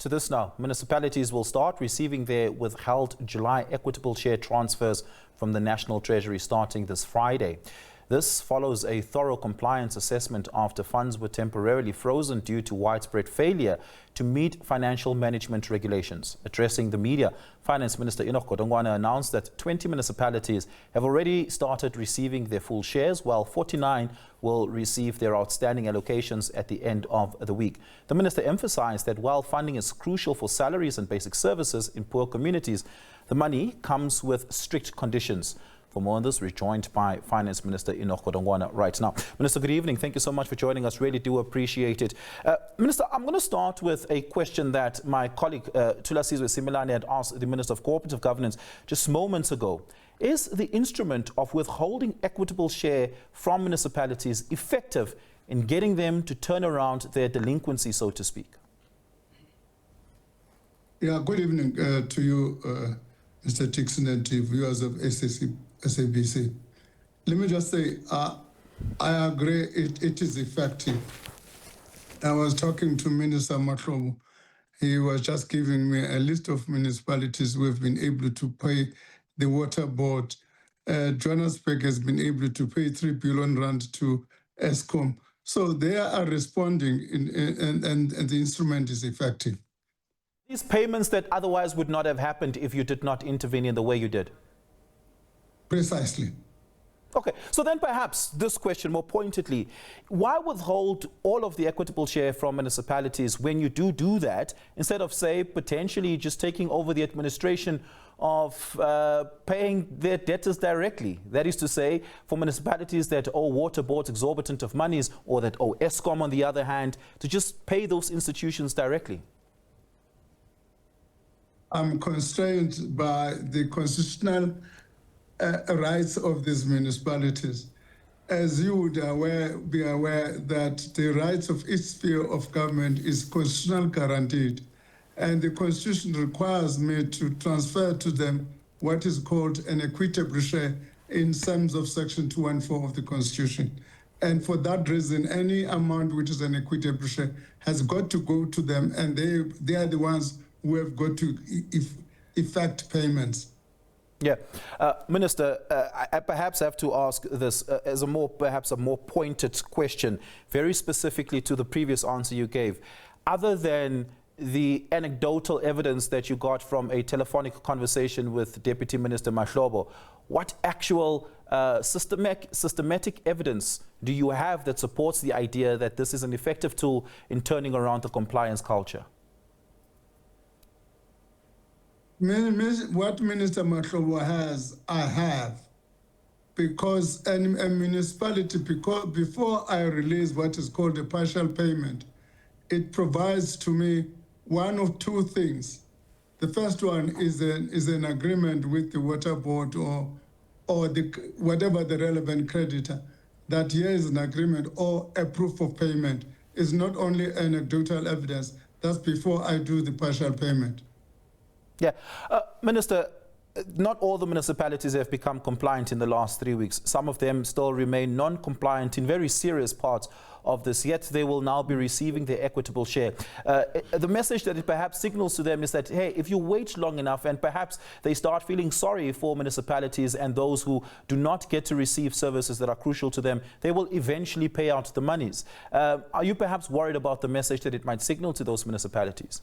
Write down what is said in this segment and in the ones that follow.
to this now. Municipalities will start receiving their withheld July equitable share transfers from the National Treasury starting this Friday. This follows a thorough compliance assessment after funds were temporarily frozen due to widespread failure to meet financial management regulations. Addressing the media, Finance Minister Enoch Godongwana announced that 20 municipalities have already started receiving their full shares, while 49 will receive their outstanding allocations at the end of the week. The minister emphasized that while funding is crucial for salaries and basic services in poor communities, the money comes with strict conditions. For more on this, we're joined by Finance Minister Enoch Godongwana right now. Minister, good evening. Thank you so much for joining us. Really do appreciate it. Minister, I'm going to start with a question that my colleague Tula Sizwe Similane had asked the Minister of Cooperative Governance just moments ago. Is the instrument of withholding equitable share from municipalities effective in getting them to turn around their delinquency, so to speak? Yeah, good evening to you, Mr. Dixon, and to viewers of SABC. Let me just say, I agree it is effective. I was talking to Minister Matlobo. He was just giving me a list of municipalities who have been able to pay the water board. Johannesburg has been able to pay 3 billion rand to ESCOM. So they are responding and the instrument is effective. These payments that otherwise would not have happened if you did not intervene in the way you did? Precisely. Okay, so then perhaps this question more pointedly, why withhold all of the equitable share from municipalities when you do that, instead of, say, potentially just taking over the administration of paying their debtors directly? That is to say, for municipalities that owe water boards exorbitant of monies, or that owe ESCOM on the other hand, to just pay those institutions directly? I'm constrained by the constitutional rights of these municipalities. As you would be aware that the rights of each sphere of government is constitutionally guaranteed, and the Constitution requires me to transfer to them what is called an equitable share in terms of Section 214 of the Constitution. And for that reason, any amount which is an equitable share has got to go to them, and they are the ones who have got to effect payments. Yeah, Minister, I perhaps have to ask this as perhaps a more pointed question, very specifically to the previous answer you gave. Other than the anecdotal evidence that you got from a telephonic conversation with Deputy Minister Mahlobo, what actual systematic evidence do you have that supports the idea that this is an effective tool in turning around the compliance culture? What Minister Mahlobo has, I have. Because a municipality, before I release what is called a partial payment, it provides to me one of two things. The first one is an agreement with the water board or whatever the relevant creditor, that here is an agreement or a proof of payment. It's not only anecdotal evidence. That's before I do the partial payment. Yeah. Minister, not all the municipalities have become compliant in the last 3 weeks. Some of them still remain non-compliant in very serious parts of this, yet they will now be receiving their equitable share. The message that it perhaps signals to them is that, hey, if you wait long enough and perhaps they start feeling sorry for municipalities and those who do not get to receive services that are crucial to them, they will eventually pay out the monies. Are you perhaps worried about the message that it might signal to those municipalities?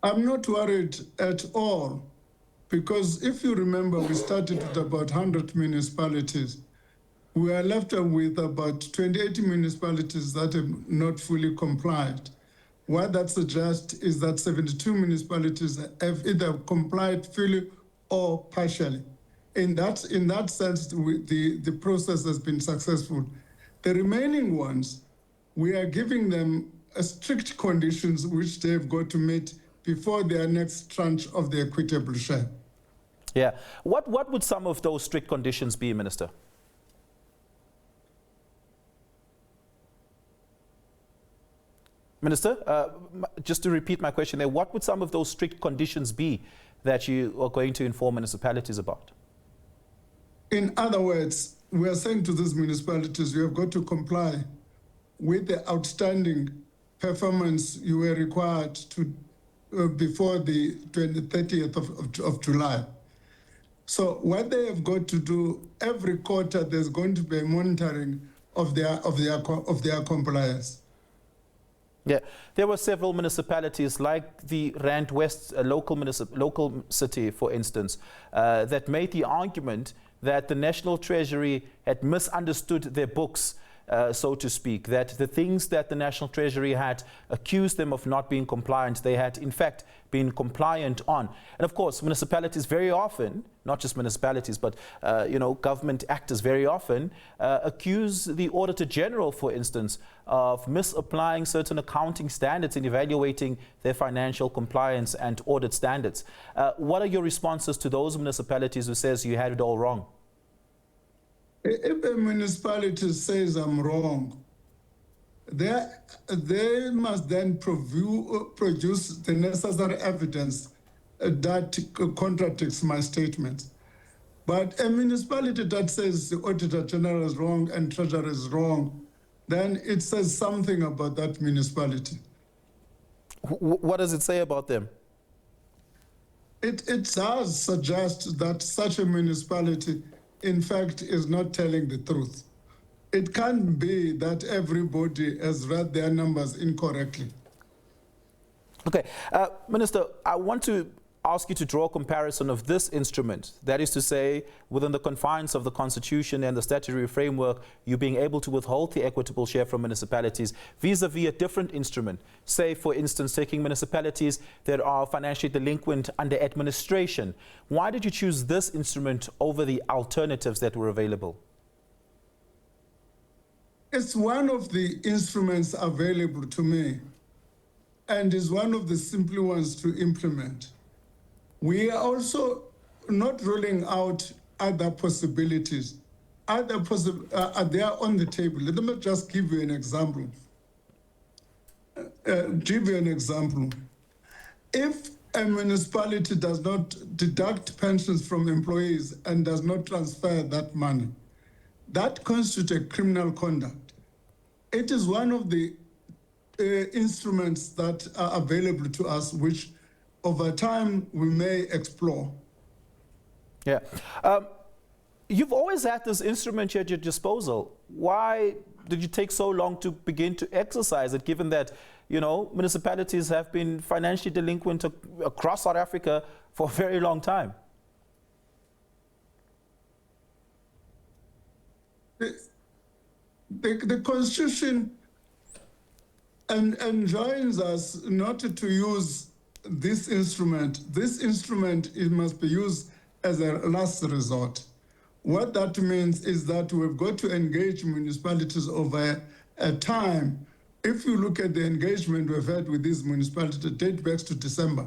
I'm not worried at all, because if you remember, we started with about 100 municipalities. We are left with about 28 municipalities that have not fully complied. What that suggests is that 72 municipalities have either complied fully or partially. In that sense, the process has been successful. The remaining ones, we are giving them strict conditions which they've got to meet before their next tranche of the equitable share. Yeah. What would some of those strict conditions be, Minister? Minister, just to repeat my question there, what would some of those strict conditions be that you are going to inform municipalities about? In other words, we are saying to these municipalities, you have got to comply with the outstanding performance you were required to before the 30th of July. So what they have got to do, every quarter there's going to be a monitoring of their compliance. Yeah, there were several municipalities like the Rand West local city, for instance, that made the argument that the National Treasury had misunderstood their books, so to speak, that the things that the National Treasury had accused them of not being compliant, they had in fact been compliant on. And of course, municipalities very often, not just municipalities, but government actors very often accuse the Auditor General, for instance, of misapplying certain accounting standards in evaluating their financial compliance and audit standards. What are your responses to those municipalities who says you had it all wrong? If a municipality says I'm wrong, they must then produce the necessary evidence that contradicts my statements. But a municipality that says the Auditor General is wrong and Treasurer is wrong, then it says something about that municipality. What does it say about them? It does suggest that such a municipality, in fact, is not telling the truth. It can't be that everybody has read their numbers incorrectly. Okay. Minister, I want to ask you to draw a comparison of this instrument, that is to say, within the confines of the Constitution and the statutory framework, you being able to withhold the equitable share from municipalities vis-a-vis a different instrument. Say, for instance, taking municipalities that are financially delinquent under administration. Why did you choose this instrument over the alternatives that were available? It's one of the instruments available to me and is one of the simple ones to implement. We are also not ruling out other possibilities. They are on the table. Let me just give you an example. If a municipality does not deduct pensions from employees and does not transfer that money, that constitutes criminal conduct. It is one of the instruments that are available to us, which over time we may explore. Yeah. You've always had this instrument at your disposal. Why did you take so long to begin to exercise it, given that, municipalities have been financially delinquent across South Africa for a very long time? The Constitution enjoins us not to use this instrument. This instrument, it must be used as a last resort. What that means is that we've got to engage municipalities over a time. If you look at the engagement we've had with these municipalities, it dates back to December.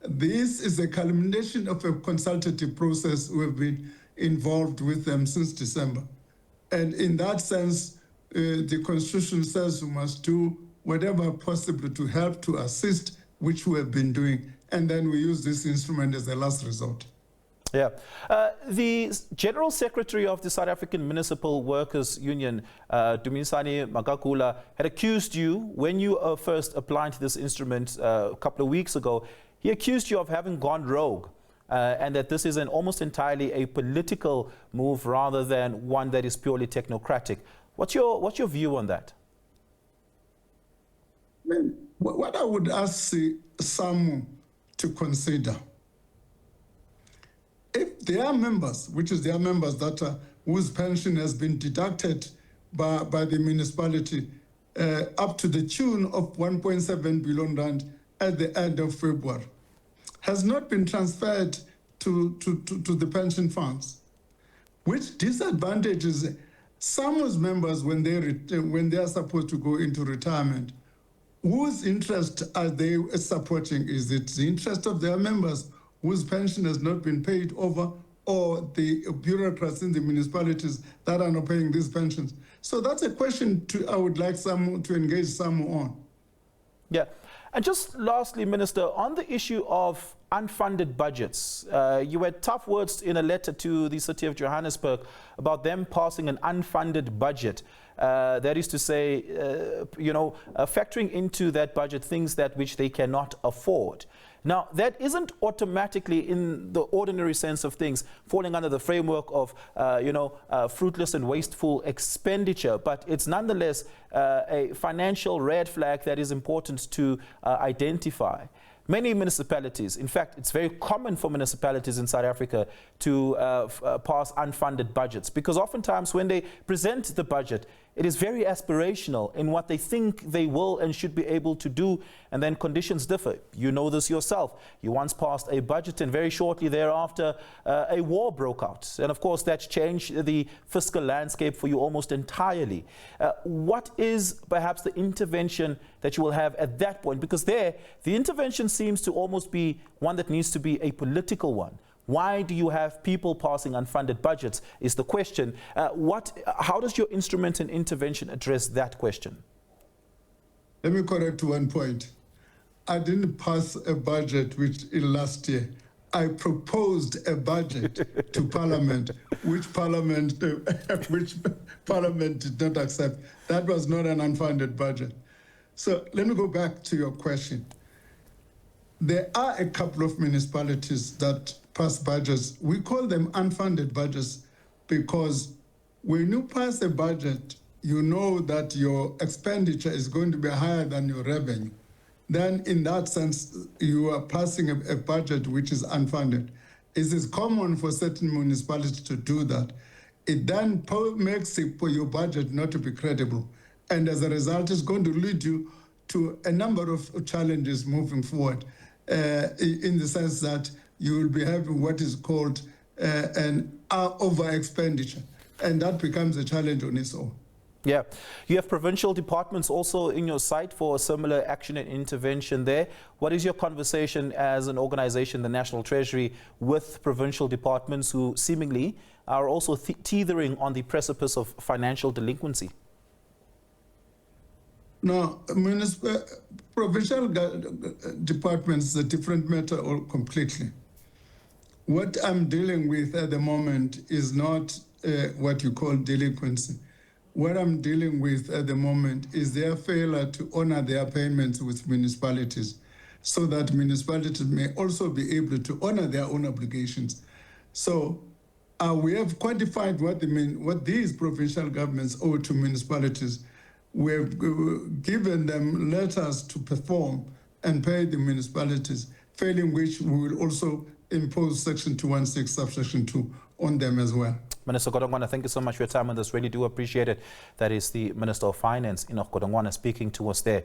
This is a culmination of a consultative process. We've been involved with them since December. And in that sense, the Constitution says we must do whatever possible to help, to assist, which we have been doing. And then we use this instrument as a last resort. Yeah. The General Secretary of the South African Municipal Workers Union, Dumisani Magagula, had accused you, when you first applied this instrument a couple of weeks ago, he accused you of having gone rogue. And that this is almost entirely a political move rather than one that is purely technocratic. What's your view on that? What I would ask some to consider, if there are members, which is their members that whose pension has been deducted by the municipality up to the tune of 1.7 billion rand at the end of February, has not been transferred to the pension funds, which disadvantages some of members when they are supposed to go into retirement. Whose interest are they supporting? Is it the interest of their members whose pension has not been paid over, or the bureaucrats in the municipalities that are not paying these pensions? So that's a question I would like some to engage some on. Yeah. And just lastly, Minister, on the issue of unfunded budgets. You had tough words in a letter to the City of Johannesburg about them passing an unfunded budget. That is to say, factoring into that budget things that which they cannot afford. Now, that isn't automatically, in the ordinary sense of things, falling under the framework of, fruitless and wasteful expenditure, but it's nonetheless a financial red flag that is important to identify. Many municipalities, in fact, it's very common for municipalities in South Africa to pass unfunded budgets, because oftentimes when they present the budget, it is very aspirational in what they think they will and should be able to do, and then conditions differ. You know this yourself. You once passed a budget, and very shortly thereafter, a war broke out. And of course, that's changed the fiscal landscape for you almost entirely. What is perhaps the intervention that you will have at that point? Because there, the intervention seems to almost be one that needs to be a political one. Why do you have people passing unfunded budgets is the question. How does your instrument and intervention address that question? Let me correct one point. I didn't pass a budget last year. I proposed a budget to Parliament, which Parliament did not accept. That was not an unfunded budget. So let me go back to your question. There are a couple of municipalities that pass budgets. We call them unfunded budgets because when you pass a budget, you know that your expenditure is going to be higher than your revenue. Then in that sense, you are passing a budget which is unfunded. It is common for certain municipalities to do that. It then makes it for your budget not to be credible. And as a result, it's going to lead you to a number of challenges moving forward, in the sense that you will be having what is called an over expenditure, and that becomes a challenge on its own. Yeah, you have provincial departments also in your sight for similar action and intervention there. What is your conversation as an organization, the National Treasury, with provincial departments who seemingly are also teetering on the precipice of financial delinquency? No, provincial departments is a different matter completely. What I'm dealing with at the moment is not what you call delinquency. What I'm dealing with at the moment is their failure to honor their payments with municipalities, so that municipalities may also be able to honor their own obligations. So we have quantified what these provincial governments owe to municipalities. We've given them letters to perform and pay the municipalities, failing which we will also impose Section 216, subsection 2 on them as well. Minister Godongwana, thank you so much for your time on this. Really do appreciate it. That is the Minister of Finance, Enoch Godongwana, speaking to us there.